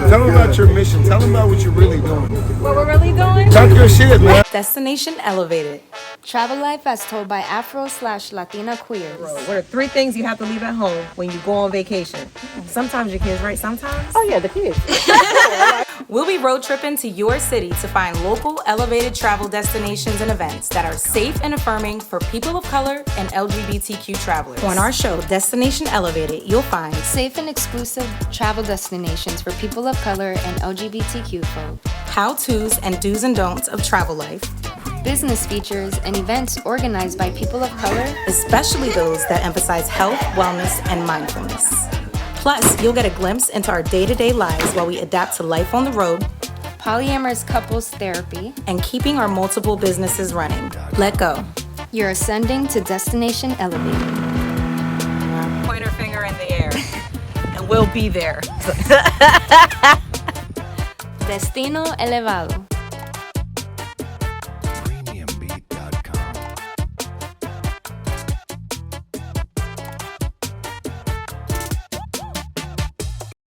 Tell them about your mission. Tell them about what you're really doing. What we're really doing? Talk your shit, man. Destination Elevated. Travel life as told by Afro/Latina queers. What are 3 things you have to leave at home when you go on vacation? Sometimes your kids, right? Sometimes? Oh yeah, the kids. We'll be road tripping to your city to find local elevated travel destinations and events that are safe and affirming for people of color and LGBTQ travelers. On our show, Destination Elevated, you'll find Safe and exclusive travel destinations for people of color and LGBTQ folk. how-tos and do's and don'ts of travel life, Business features and events organized by people of color, especially those that emphasize health, wellness, and mindfulness. Plus, you'll get a glimpse into our day-to-day lives while we adapt to life on the road, polyamorous couples therapy, and keeping our multiple businesses running. Let go. You're ascending to Destination Elevated. Point her finger in the air. And we'll be there. Destino Elevado.